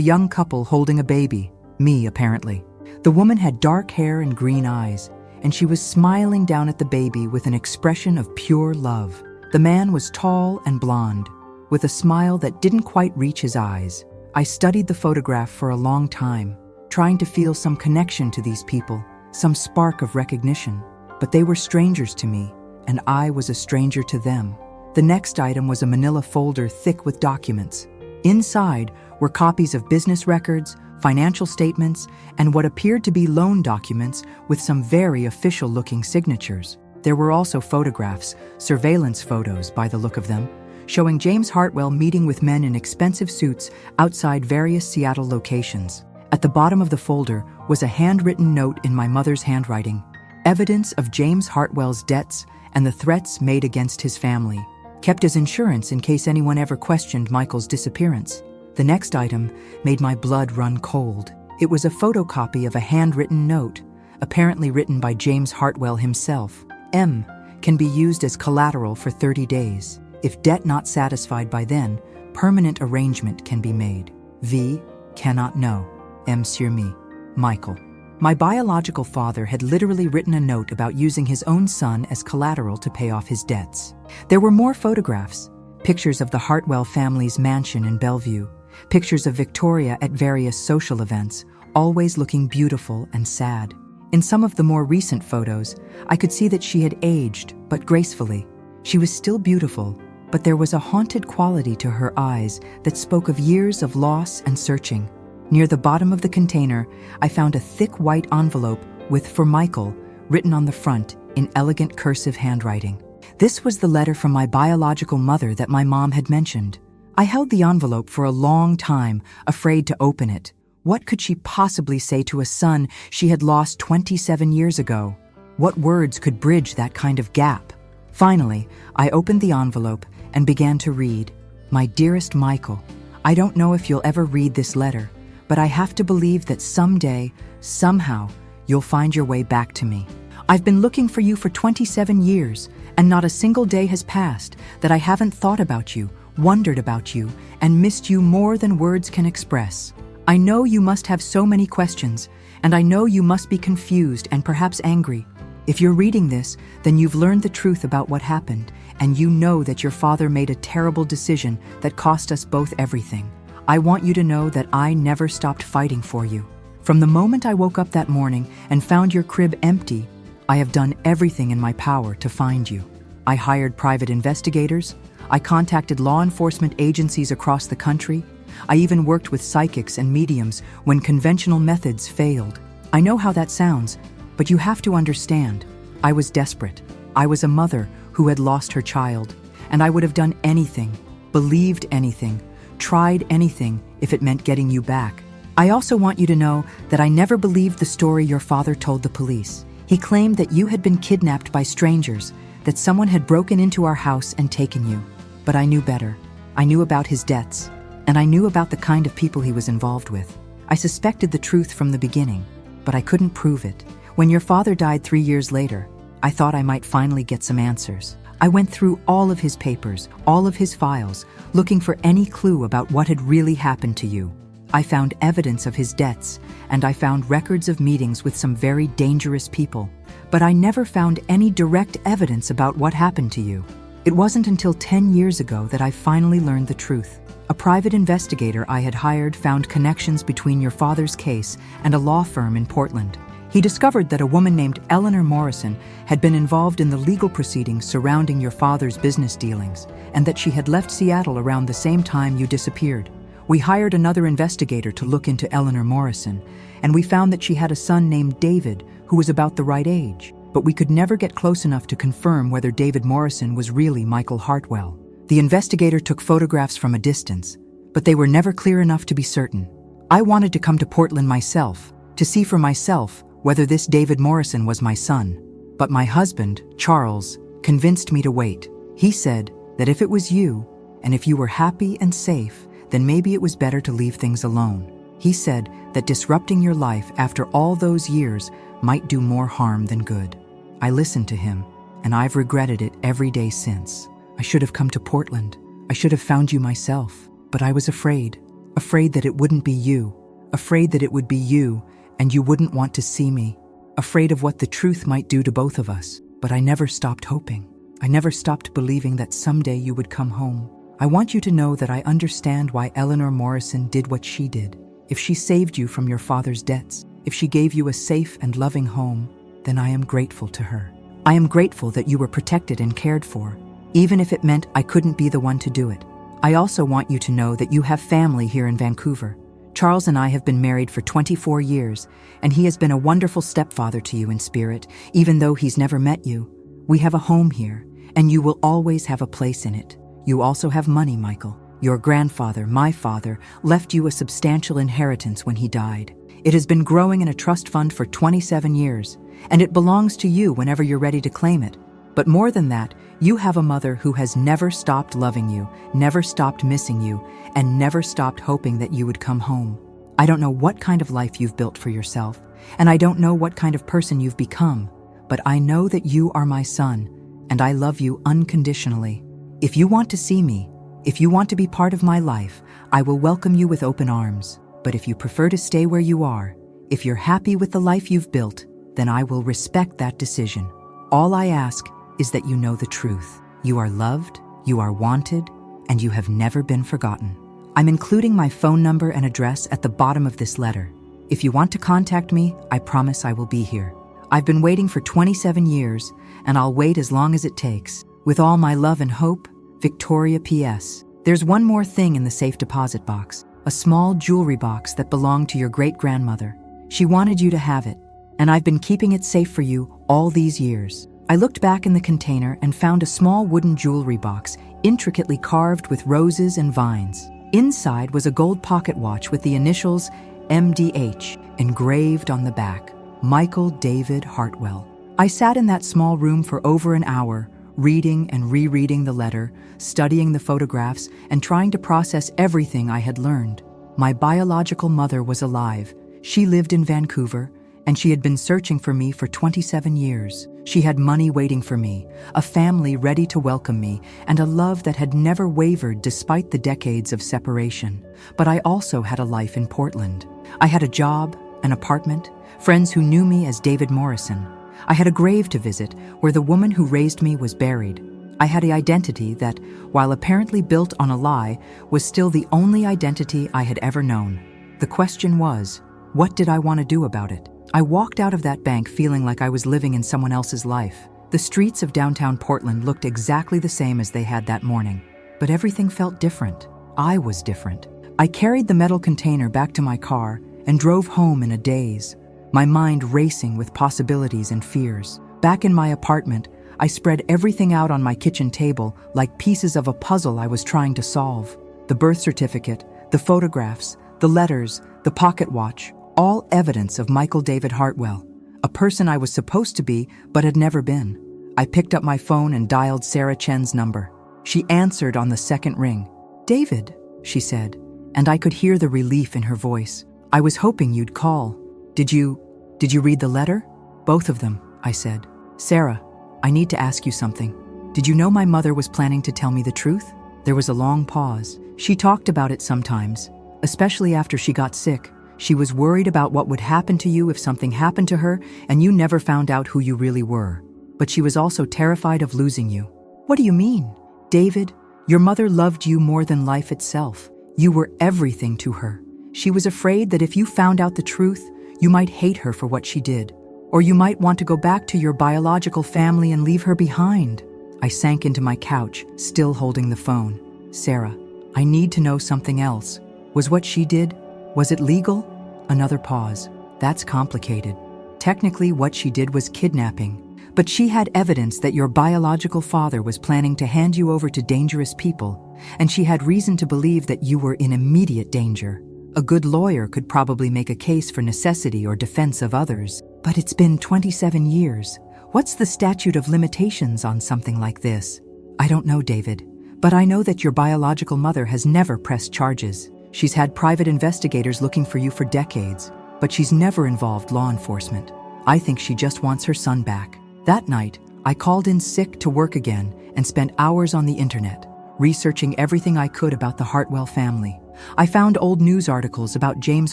young couple holding a baby, me apparently. The woman had dark hair and green eyes, and she was smiling down at the baby with an expression of pure love. The man was tall and blonde, with a smile that didn't quite reach his eyes. I studied the photograph for a long time, trying to feel some connection to these people, some spark of recognition. But they were strangers to me, and I was a stranger to them. The next item was a manila folder thick with documents. Inside were copies of business records, financial statements, and what appeared to be loan documents with some very official-looking signatures. There were also photographs, surveillance photos by the look of them, showing James Hartwell meeting with men in expensive suits outside various Seattle locations. At the bottom of the folder was a handwritten note in my mother's handwriting, evidence of James Hartwell's debts and the threats made against his family, kept as insurance in case anyone ever questioned Michael's disappearance. The next item made my blood run cold. It was a photocopy of a handwritten note, apparently written by James Hartwell himself. M can be used as collateral for 30 days. If debt not satisfied by then, permanent arrangement can be made. V cannot know. M sur me. Michael. My biological father had literally written a note about using his own son as collateral to pay off his debts. There were more photographs, pictures of the Hartwell family's mansion in Bellevue, pictures of Victoria at various social events, always looking beautiful and sad. In some of the more recent photos, I could see that she had aged, but gracefully. She was still beautiful, but there was a haunted quality to her eyes that spoke of years of loss and searching. Near the bottom of the container, I found a thick white envelope with "For Michael" written on the front in elegant cursive handwriting. This was the letter from my biological mother that my mom had mentioned. I held the envelope for a long time, afraid to open it. What could she possibly say to a son she had lost 27 years ago? What words could bridge that kind of gap? Finally, I opened the envelope and began to read. "My dearest Michael, I don't know if you'll ever read this letter, but I have to believe that someday, somehow, you'll find your way back to me. I've been looking for you for 27 years, and not a single day has passed that I haven't thought about you, wondered about you, and missed you more than words can express. I know you must have so many questions, and I know you must be confused and perhaps angry. If you're reading this, then you've learned the truth about what happened, and you know that your father made a terrible decision that cost us both everything. I want you to know that I never stopped fighting for you. From the moment I woke up that morning and found your crib empty, I have done everything in my power to find you. I hired private investigators. I contacted law enforcement agencies across the country. I even worked with psychics and mediums when conventional methods failed. I know how that sounds, but you have to understand. I was desperate. I was a mother who had lost her child, and I would have done anything, believed anything, tried anything if it meant getting you back. I also want you to know that I never believed the story your father told the police. He claimed that you had been kidnapped by strangers, that someone had broken into our house and taken you. But I knew better. I knew about his debts, and I knew about the kind of people he was involved with. I suspected the truth from the beginning, but I couldn't prove it. When your father died 3 years later, I thought I might finally get some answers. I went through all of his papers, all of his files, looking for any clue about what had really happened to you. I found evidence of his debts, and I found records of meetings with some very dangerous people, but I never found any direct evidence about what happened to you. It wasn't until 10 years ago that I finally learned the truth. A private investigator I had hired found connections between your father's case and a law firm in Portland. He discovered that a woman named Eleanor Morrison had been involved in the legal proceedings surrounding your father's business dealings, and that she had left Seattle around the same time you disappeared. We hired another investigator to look into Eleanor Morrison, and we found that she had a son named David who was about the right age, but we could never get close enough to confirm whether David Morrison was really Michael Hartwell. The investigator took photographs from a distance, but they were never clear enough to be certain. I wanted to come to Portland myself, to see for myself whether this David Morrison was my son. But my husband, Charles, convinced me to wait. He said that if it was you, and if you were happy and safe, then maybe it was better to leave things alone. He said that disrupting your life after all those years might do more harm than good. I listened to him, and I've regretted it every day since. I should have come to Portland. I should have found you myself, but I was afraid that it wouldn't be you, afraid that it would be you and you wouldn't want to see me, afraid of what the truth might do to both of us. But I never stopped hoping. I never stopped believing that someday you would come home. I want you to know that I understand why Eleanor Morrison did what she did. If she saved you from your father's debts, if she gave you a safe and loving home, then I am grateful to her. I am grateful that you were protected and cared for, even if it meant I couldn't be the one to do it. I also want you to know that you have family here in Vancouver. Charles and I have been married for 24 years, and he has been a wonderful stepfather to you in spirit, even though he's never met you. We have a home here, and you will always have a place in it. You also have money, Michael. Your grandfather, my father, left you a substantial inheritance when he died. It has been growing in a trust fund for 27 years, and it belongs to you whenever you're ready to claim it. But more than that, you have a mother who has never stopped loving you, never stopped missing you, and never stopped hoping that you would come home. I don't know what kind of life you've built for yourself, and I don't know what kind of person you've become, but I know that you are my son, and I love you unconditionally. If you want to see me, if you want to be part of my life, I will welcome you with open arms. But if you prefer to stay where you are, if you're happy with the life you've built, then I will respect that decision. All I ask is that you know the truth. You are loved, you are wanted, and you have never been forgotten. I'm including my phone number and address at the bottom of this letter. If you want to contact me, I promise I will be here. I've been waiting for 27 years, and I'll wait as long as it takes. With all my love and hope, Victoria P.S. There's one more thing in the safe deposit box, a small jewelry box that belonged to your great-grandmother. She wanted you to have it, and I've been keeping it safe for you all these years. I looked back in the container and found a small wooden jewelry box, intricately carved with roses and vines. Inside was a gold pocket watch with the initials MDH engraved on the back, Michael David Hartwell. I sat in that small room for over an hour, reading and rereading the letter, studying the photographs, and trying to process everything I had learned. My biological mother was alive. She lived in Vancouver, and she had been searching for me for 27 years. She had money waiting for me, a family ready to welcome me, and a love that had never wavered despite the decades of separation. But I also had a life in Portland. I had a job, an apartment, friends who knew me as David Morrison. I had a grave to visit where the woman who raised me was buried. I had an identity that, while apparently built on a lie, was still the only identity I had ever known. The question was, what did I want to do about it? I walked out of that bank feeling like I was living in someone else's life. The streets of downtown Portland looked exactly the same as they had that morning, but everything felt different. I was different. I carried the metal container back to my car and drove home in a daze, my mind racing with possibilities and fears. Back in my apartment, I spread everything out on my kitchen table like pieces of a puzzle I was trying to solve. The birth certificate, the photographs, the letters, the pocket watch, all evidence of Michael David Hartwell, a person I was supposed to be but had never been. I picked up my phone and dialed Sarah Chen's number. She answered on the second ring. "David," she said, and I could hear the relief in her voice. "I was hoping you'd call. Did you read the letter?" "Both of them," I said. "Sarah, I need to ask you something. Did you know my mother was planning to tell me the truth?" There was a long pause. She talked about it sometimes, especially after she got sick. She was worried about what would happen to you if something happened to her and you never found out who you really were. But she was also terrified of losing you. "What do you mean?" "David, your mother loved you more than life itself. You were everything to her. She was afraid that if you found out the truth, you might hate her for what she did. Or you might want to go back to your biological family and leave her behind." I sank into my couch, still holding the phone. "Sarah, I need to know something else. Was what she did, was it legal?" Another pause. "That's complicated. Technically, what she did was kidnapping. But she had evidence that your biological father was planning to hand you over to dangerous people, and she had reason to believe that you were in immediate danger. A good lawyer could probably make a case for necessity or defense of others. But it's been 27 years. What's the statute of limitations on something like this?" "I don't know, David, but I know that your biological mother has never pressed charges. She's had private investigators looking for you for decades, but she's never involved law enforcement. I think she just wants her son back." That night, I called in sick to work again and spent hours on the internet, researching everything I could about the Hartwell family. I found old news articles about James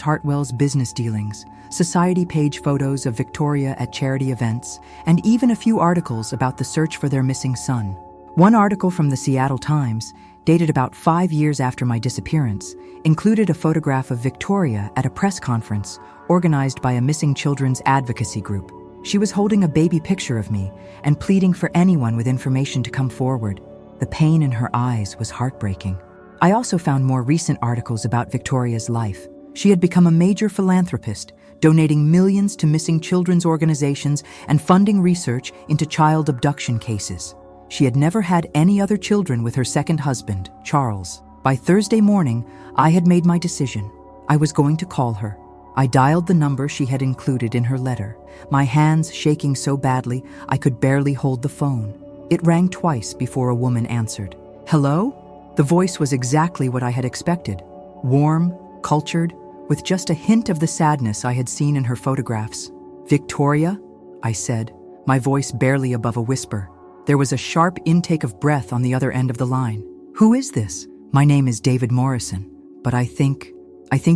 Hartwell's business dealings, society page photos of Victoria at charity events, and even a few articles about the search for their missing son. One article from the Seattle Times, dated about 5 years after my disappearance, included a photograph of Victoria at a press conference organized by a missing children's advocacy group. She was holding a baby picture of me and pleading for anyone with information to come forward. The pain in her eyes was heartbreaking. I also found more recent articles about Victoria's life. She had become a major philanthropist, donating millions to missing children's organizations and funding research into child abduction cases. She had never had any other children with her second husband, Charles. By Thursday morning, I had made my decision. I was going to call her. I dialed the number she had included in her letter, my hands shaking so badly I could barely hold the phone. It rang twice before a woman answered. "Hello?" The voice was exactly what I had expected. Warm, cultured, with just a hint of the sadness I had seen in her photographs. "Victoria?" I said, my voice barely above a whisper. There was a sharp intake of breath on the other end of the line. "Who is this?" "My name is David Morrison, but I think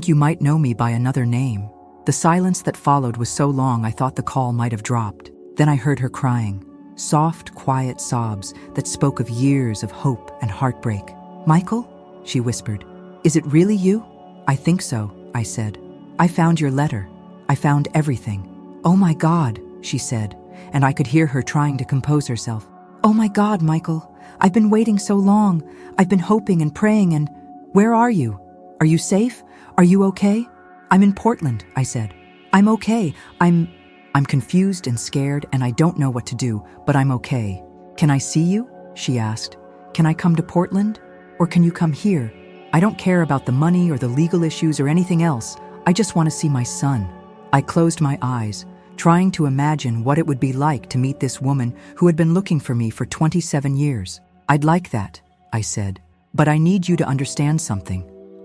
you might know me by another name." The silence that followed was so long I thought the call might have dropped. Then I heard her crying, soft, quiet sobs that spoke of years of hope and heartbreak. "Michael?" she whispered. "Is it really you?" "I think so," I said. "I found your letter. I found everything." "Oh my God," she said, and I could hear her trying to compose herself. "Oh my God, Michael, I've been waiting so long. I've been hoping and praying and... Where are you? Are you safe? Are you okay?" "I'm in Portland," I said. "I'm okay. I'm confused and scared and I don't know what to do, but I'm okay." "Can I see you?" she asked. "Can I come to Portland? Or can you come here? I don't care about the money or the legal issues or anything else. I just want to see my son." I closed my eyes, trying to imagine what it would be like to meet this woman who had been looking for me for 27 years. "I'd like that," I said, "but I need you to understand something.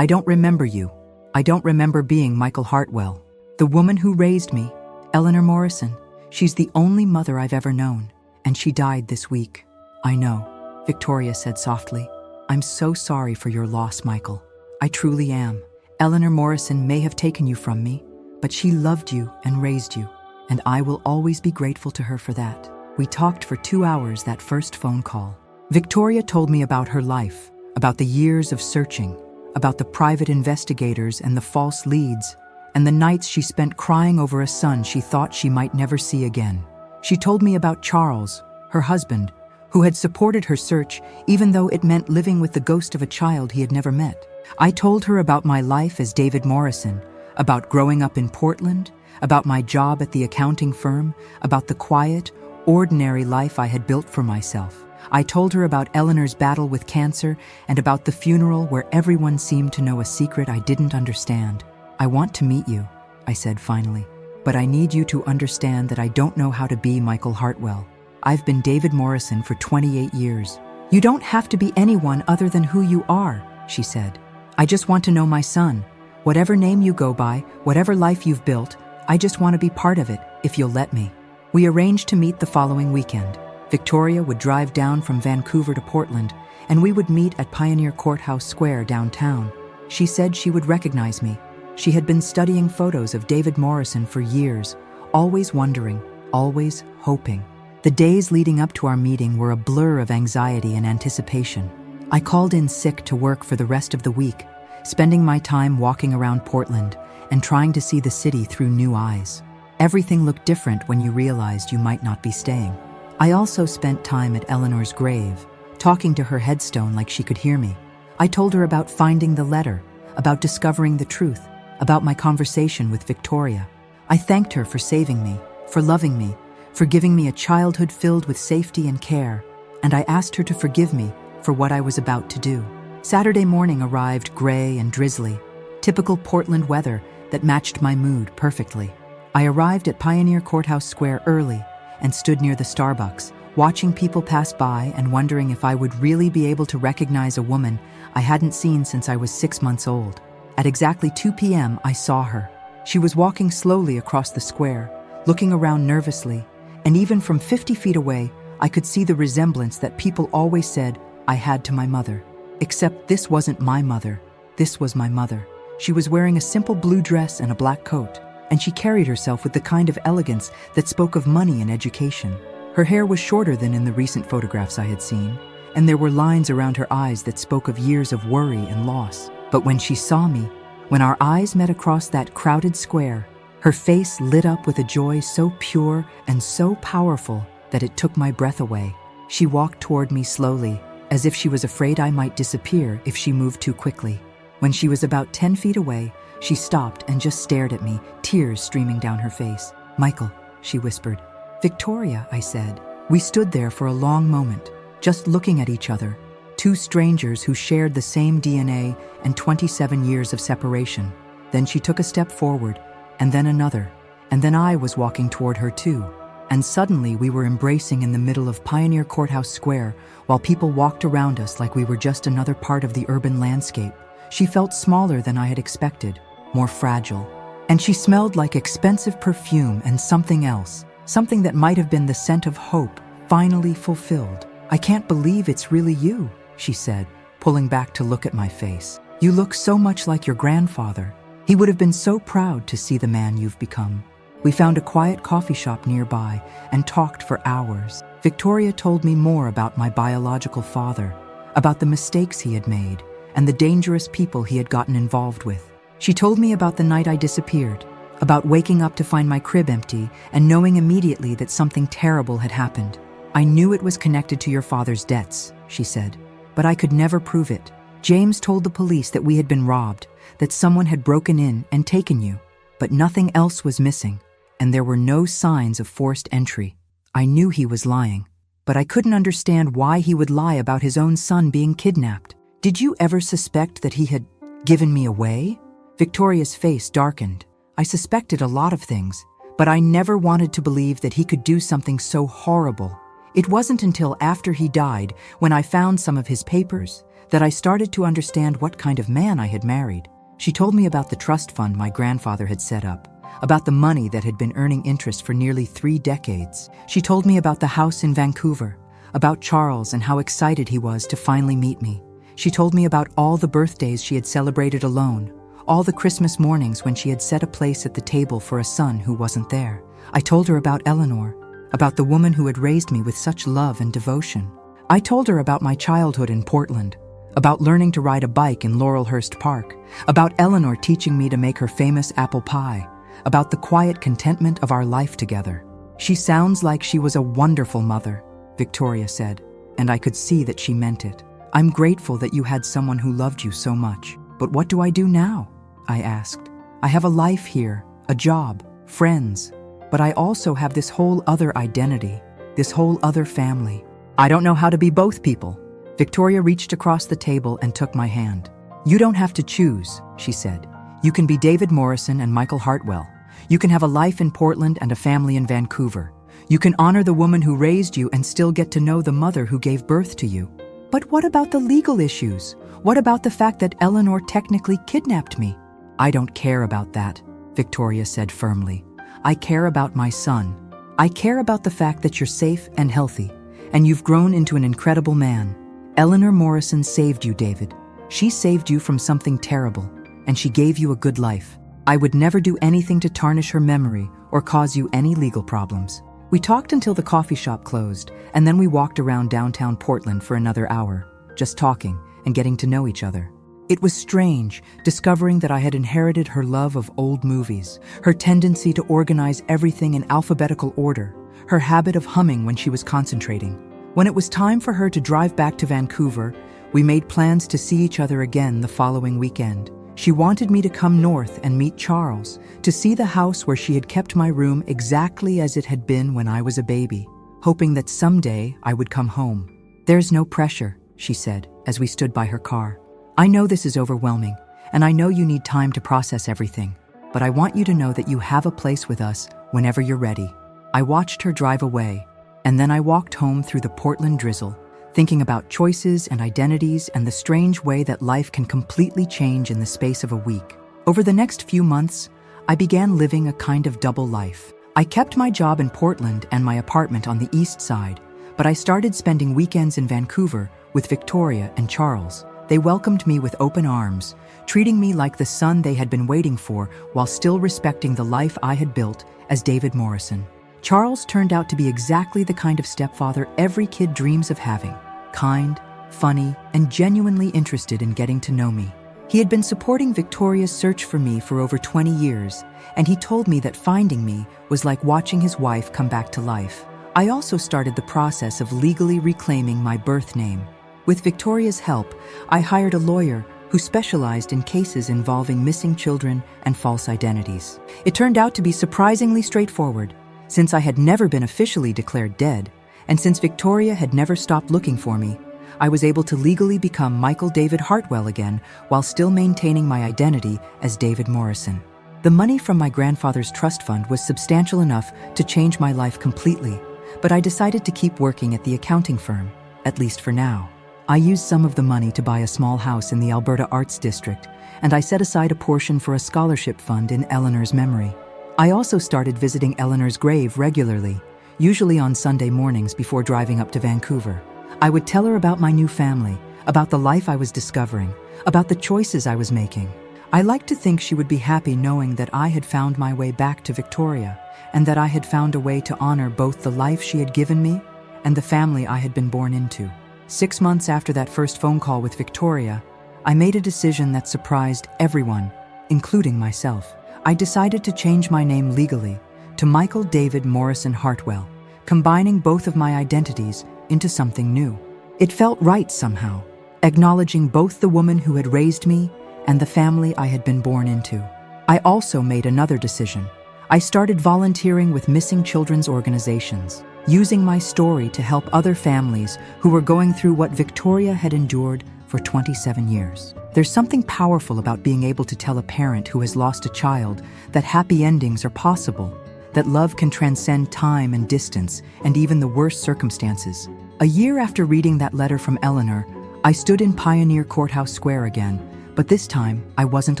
I don't remember you. I don't remember being Michael Hartwell. The woman who raised me, Eleanor Morrison, she's the only mother I've ever known, and she died this week." "I know," Victoria said softly. "I'm so sorry for your loss, Michael. I truly am. Eleanor Morrison may have taken you from me, but she loved you and raised you, and I will always be grateful to her for that." We talked for 2 hours that first phone call. Victoria told me about her life, about the years of searching, about the private investigators and the false leads, and the nights she spent crying over a son she thought she might never see again. She told me about Charles, her husband, who had supported her search even though it meant living with the ghost of a child he had never met. I told her about my life as David Morrison, about growing up in Portland, about my job at the accounting firm, about the quiet, ordinary life I had built for myself. I told her about Eleanor's battle with cancer and about the funeral where everyone seemed to know a secret I didn't understand. "I want to meet you," I said finally, "but I need you to understand that I don't know how to be Michael Hartwell. I've been David Morrison for 28 years. You don't have to be anyone other than who you are," she said. "I just want to know my son. Whatever name you go by, whatever life you've built, I just want to be part of it, if you'll let me." We arranged to meet the following weekend. Victoria would drive down from Vancouver to Portland, and we would meet at Pioneer Courthouse Square downtown. She said she would recognize me. She had been studying photos of David Morrison for years, always wondering, always hoping. The days leading up to our meeting were a blur of anxiety and anticipation. I called in sick to work for the rest of the week, spending my time walking around Portland and trying to see the city through new eyes. Everything looked different when you realized you might not be staying. I also spent time at Eleanor's grave, talking to her headstone like she could hear me. I told her about finding the letter, about discovering the truth, about my conversation with Victoria. I thanked her for saving me, for loving me, for giving me a childhood filled with safety and care, and I asked her to forgive me for what I was about to do. Saturday morning arrived gray and drizzly, typical Portland weather that matched my mood perfectly. I arrived at Pioneer Courthouse Square early and stood near the Starbucks, watching people pass by and wondering if I would really be able to recognize a woman I hadn't seen since I was 6 months old. At exactly 2 p.m., I saw her. She was walking slowly across the square, looking around nervously, and even from 50 feet away, I could see the resemblance that people always said I had to my mother. Except this wasn't my mother. This was my mother. She was wearing a simple blue dress and a black coat, and she carried herself with the kind of elegance that spoke of money and education. Her hair was shorter than in the recent photographs I had seen, and there were lines around her eyes that spoke of years of worry and loss. But when she saw me, when our eyes met across that crowded square, her face lit up with a joy so pure and so powerful that it took my breath away. She walked toward me slowly, as if she was afraid I might disappear if she moved too quickly. When she was about 10 feet away, she stopped and just stared at me, tears streaming down her face. "Michael," she whispered. "Victoria," I said. We stood there for a long moment, just looking at each other, two strangers who shared the same DNA and 27 years of separation. Then she took a step forward, and then another, and then I was walking toward her too. And suddenly we were embracing in the middle of Pioneer Courthouse Square while people walked around us like we were just another part of the urban landscape. She felt smaller than I had expected, more fragile. And she smelled like expensive perfume and something else, something that might have been the scent of hope, finally fulfilled. "I can't believe it's really you," she said, pulling back to look at my face. "You look so much like your grandfather. He would have been so proud to see the man you've become." We found a quiet coffee shop nearby and talked for hours. Victoria told me more about my biological father, about the mistakes he had made, and the dangerous people he had gotten involved with. She told me about the night I disappeared, about waking up to find my crib empty and knowing immediately that something terrible had happened. I knew it was connected to your father's debts, she said, but I could never prove it. James told the police that we had been robbed, that someone had broken in and taken you, but nothing else was missing, and there were no signs of forced entry. I knew he was lying, but I couldn't understand why he would lie about his own son being kidnapped. Did you ever suspect that he had given me away? Victoria's face darkened. I suspected a lot of things, but I never wanted to believe that he could do something so horrible. It wasn't until after he died, when I found some of his papers, that I started to understand what kind of man I had married. She told me about the trust fund my grandfather had set up, about the money that had been earning interest for nearly 3 decades. She told me about the house in Vancouver, about Charles and how excited he was to finally meet me. She told me about all the birthdays she had celebrated alone, all the Christmas mornings when she had set a place at the table for a son who wasn't there. I told her about Eleanor, about the woman who had raised me with such love and devotion. I told her about my childhood in Portland, about learning to ride a bike in Laurelhurst Park, about Eleanor teaching me to make her famous apple pie, about the quiet contentment of our life together. She sounds like she was a wonderful mother, Victoria said, and I could see that she meant it. I'm grateful that you had someone who loved you so much. But what do I do now? I asked. I have a life here, a job, friends, but I also have this whole other identity, this whole other family. I don't know how to be both people. Victoria reached across the table and took my hand. You don't have to choose, she said. You can be David Morrison and Michael Hartwell. You can have a life in Portland and a family in Vancouver. You can honor the woman who raised you and still get to know the mother who gave birth to you. But what about the legal issues? What about the fact that Eleanor technically kidnapped me? I don't care about that, Victoria said firmly. I care about my son. I care about the fact that you're safe and healthy, and you've grown into an incredible man. Eleanor Morrison saved you, David. She saved you from something terrible, and she gave you a good life. I would never do anything to tarnish her memory or cause you any legal problems. We talked until the coffee shop closed, and then we walked around downtown Portland for another hour, just talking and getting to know each other. It was strange, discovering that I had inherited her love of old movies, her tendency to organize everything in alphabetical order, her habit of humming when she was concentrating. When it was time for her to drive back to Vancouver, we made plans to see each other again the following weekend. She wanted me to come north and meet Charles, to see the house where she had kept my room exactly as it had been when I was a baby, hoping that someday I would come home. There's no pressure, she said, as we stood by her car. I know this is overwhelming, and I know you need time to process everything, but I want you to know that you have a place with us whenever you're ready. I watched her drive away, and then I walked home through the Portland drizzle, thinking about choices and identities and the strange way that life can completely change in the space of a week. Over the next few months, I began living a kind of double life. I kept my job in Portland and my apartment on the east side, but I started spending weekends in Vancouver with Victoria and Charles. They welcomed me with open arms, treating me like the son they had been waiting for while still respecting the life I had built as David Morrison. Charles turned out to be exactly the kind of stepfather every kid dreams of having. Kind, funny, and genuinely interested in getting to know me. He had been supporting Victoria's search for me for over 20 years, and he told me that finding me was like watching his wife come back to life. I also started the process of legally reclaiming my birth name. With Victoria's help, I hired a lawyer who specialized in cases involving missing children and false identities. It turned out to be surprisingly straightforward, since I had never been officially declared dead, and since Victoria had never stopped looking for me. I was able to legally become Michael David Hartwell again while still maintaining my identity as David Morrison. The money from my grandfather's trust fund was substantial enough to change my life completely, but I decided to keep working at the accounting firm, at least for now. I used some of the money to buy a small house in the Alberta Arts District, and I set aside a portion for a scholarship fund in Eleanor's memory. I also started visiting Eleanor's grave regularly, usually on Sunday mornings before driving up to Vancouver. I would tell her about my new family, about the life I was discovering, about the choices I was making. I liked to think she would be happy knowing that I had found my way back to Victoria, and that I had found a way to honor both the life she had given me and the family I had been born into. 6 months after that first phone call with Victoria, I made a decision that surprised everyone, including myself. I decided to change my name legally to Michael David Morrison Hartwell, combining both of my identities into something new. It felt right somehow, acknowledging both the woman who had raised me and the family I had been born into. I also made another decision. I started volunteering with missing children's organizations, using my story to help other families who were going through what Victoria had endured for 27 years. There's something powerful about being able to tell a parent who has lost a child that happy endings are possible, that love can transcend time and distance and even the worst circumstances. A year after reading that letter from Eleanor, I stood in Pioneer Courthouse Square again, but this time I wasn't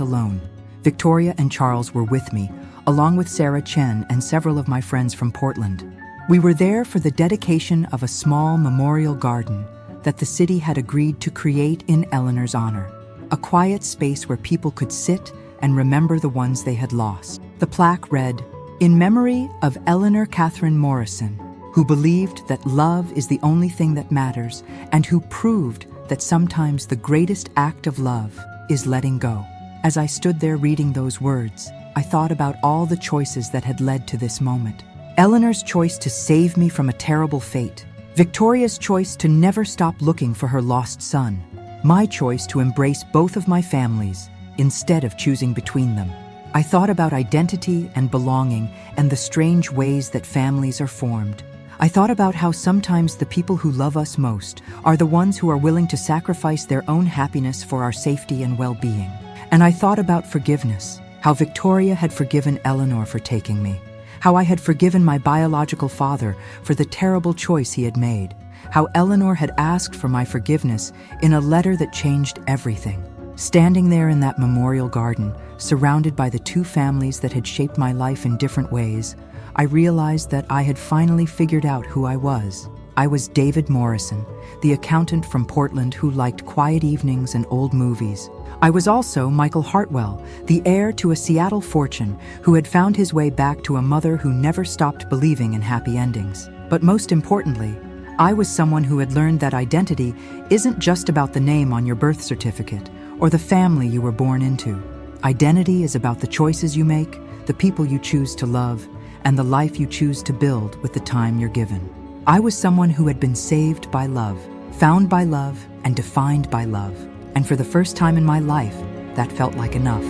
alone. Victoria and Charles were with me, along with Sarah Chen and several of my friends from Portland. We were there for the dedication of a small memorial garden that the city had agreed to create in Eleanor's honor, a quiet space where people could sit and remember the ones they had lost. The plaque read, "In memory of Eleanor Catherine Morrison, who believed that love is the only thing that matters and who proved that sometimes the greatest act of love is letting go." As I stood there reading those words, I thought about all the choices that had led to this moment. Eleanor's choice to save me from a terrible fate, Victoria's choice to never stop looking for her lost son, my choice to embrace both of my families instead of choosing between them. I thought about identity and belonging and the strange ways that families are formed. I thought about how sometimes the people who love us most are the ones who are willing to sacrifice their own happiness for our safety and well-being. And I thought about forgiveness, how Victoria had forgiven Eleanor for taking me, how I had forgiven my biological father for the terrible choice he had made, how Eleanor had asked for my forgiveness in a letter that changed everything. Standing there in that memorial garden, surrounded by the two families that had shaped my life in different ways, I realized that I had finally figured out who I was. I was David Morrison, the accountant from Portland who liked quiet evenings and old movies. I was also Michael Hartwell, the heir to a Seattle fortune who had found his way back to a mother who never stopped believing in happy endings. But most importantly, I was someone who had learned that identity isn't just about the name on your birth certificate or the family you were born into. Identity is about the choices you make, the people you choose to love, and the life you choose to build with the time you're given. I was someone who had been saved by love, found by love, and defined by love. And for the first time in my life, that felt like enough.